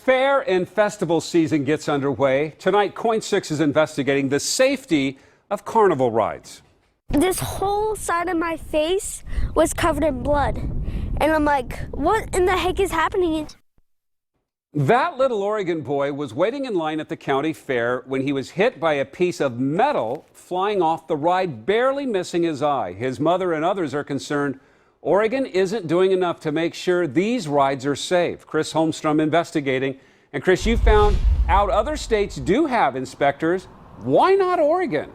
Fair and festival season gets underway. Tonight, Coin 6 is investigating the safety of carnival rides. This whole side of my face was covered in blood. And I'm like, what in the heck is happening? That little Oregon boy was waiting in line at the county fair when he was hit by a piece of metal flying off the ride, barely missing his eye. His mother and others are concerned Oregon isn't doing enough to make sure these rides are safe. Chris Holmstrom investigating. And Chris, you found out other states do have inspectors. Why not Oregon?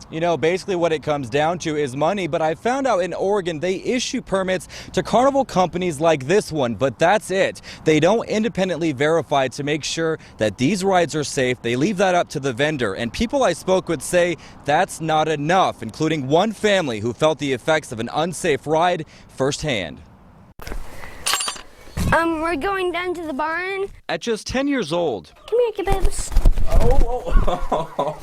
You know, basically what it comes down to is money, but I found out in Oregon they issue permits to carnival companies like this one, but that's it. They don't independently verify to make sure that these rides are safe. They leave that up to the vendor, and people I spoke with say that's not enough, including one family who felt the effects of an unsafe ride firsthand. We're going down to the barn. At just 10 years old. Come here, kibibs.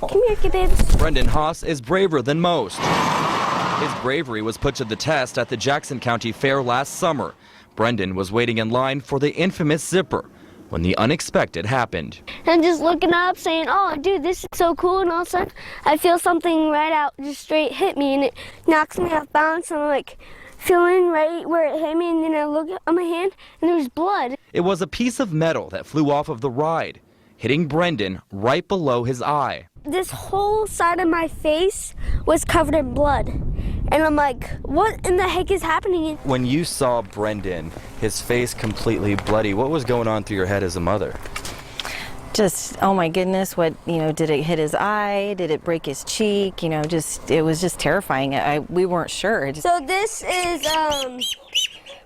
Come here, kibibs. Brendan Haas is braver than most. His bravery was put to the test at the Jackson County Fair last summer. Brendan was waiting in line for the infamous zipper when the unexpected happened. I'm just looking up saying, oh, dude, this is so cool. And all of a sudden, I feel something right out, just straight hit me, and it knocks me off balance. And I'm like, feeling right where it hit me, and then I look on my hand, and there's blood. It was a piece of metal that flew off of the ride, hitting Brendan right below his eye. This whole side of my face was covered in blood. And I'm like, what in the heck is happening? When you saw Brendan, his face completely bloody, what was going on through your head as a mother? Just, oh my goodness, what, did it hit his eye? Did it break his cheek? It was just terrifying. We weren't sure. So this is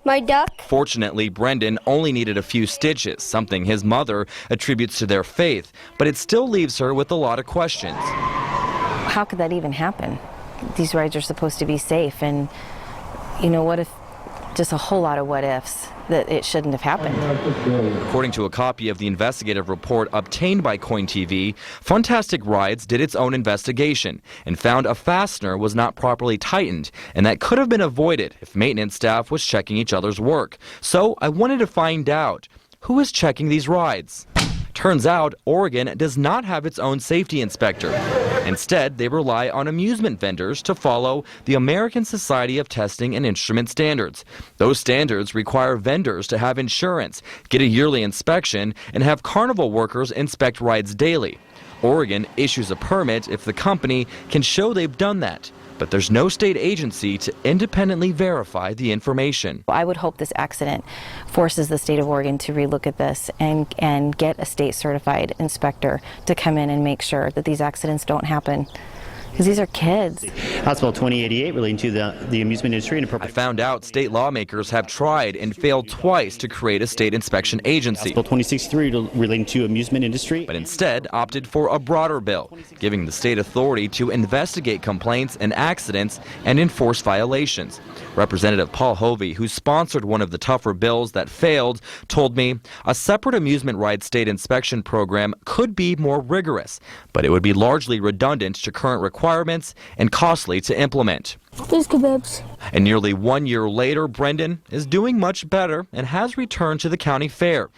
my duck. Fortunately, Brendan only needed a few stitches, something his mother attributes to their faith, but it still leaves her with a lot of questions. How could that even happen? These rides are supposed to be safe, and what if, just a whole lot of what ifs, that it shouldn't have happened. According to a copy of the investigative report obtained by Coin TV, Funtastic Rides did its own investigation and found a fastener was not properly tightened, and that could have been avoided if maintenance staff was checking each other's work. So I wanted to find out, who is checking these rides? Turns out Oregon does not have its own safety inspector. Instead, they rely on amusement vendors to follow the American Society of Testing and Instrument Standards. Those standards require vendors to have insurance, get a yearly inspection, and have carnival workers inspect rides daily. Oregon issues a permit if the company can show they've done that. But there's no state agency to independently verify the information. I would hope this accident forces the state of Oregon to relook at this and get a state certified inspector to come in and make sure that these accidents don't happen. Because these are kids. House Bill 2088 relating to the amusement industry. I found out state lawmakers have tried and failed twice to create a state inspection agency. House Bill 2063 relating to amusement industry. But instead opted for a broader bill, giving the state authority to investigate complaints and accidents and enforce violations. Representative Paul Hovey, who sponsored one of the tougher bills that failed, told me a separate amusement ride state inspection program could be more rigorous, but it would be largely redundant to current requirements and costly to implement. These kebabs. And nearly 1 year later, Brendan is doing much better and has returned to the county fair.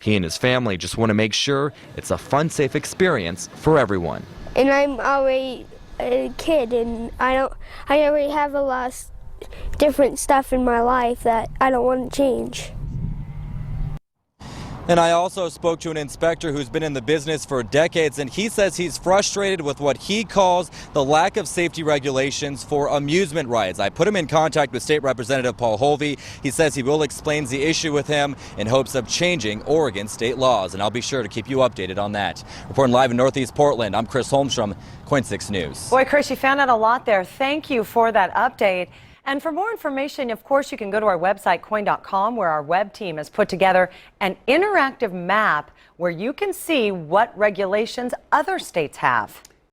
He and his family just want to make sure it's a fun, safe experience for everyone. And I'm already a kid, and I already have a lot of different stuff in my life that I don't want to change. And I also spoke to an inspector who's been in the business for decades, and he says he's frustrated with what he calls the lack of safety regulations for amusement rides. I put him in contact with State Representative Paul Hovey. He says he will explain the issue with him in hopes of changing Oregon state laws, and I'll be sure to keep you updated on that. Reporting live in Northeast Portland, I'm Chris Holmstrom, Coin 6 News. Boy, Chris, you found out a lot there. Thank you for that update. And for more information, of course, you can go to our website, coin.com, where our web team has put together an interactive map where you can see what regulations other states have.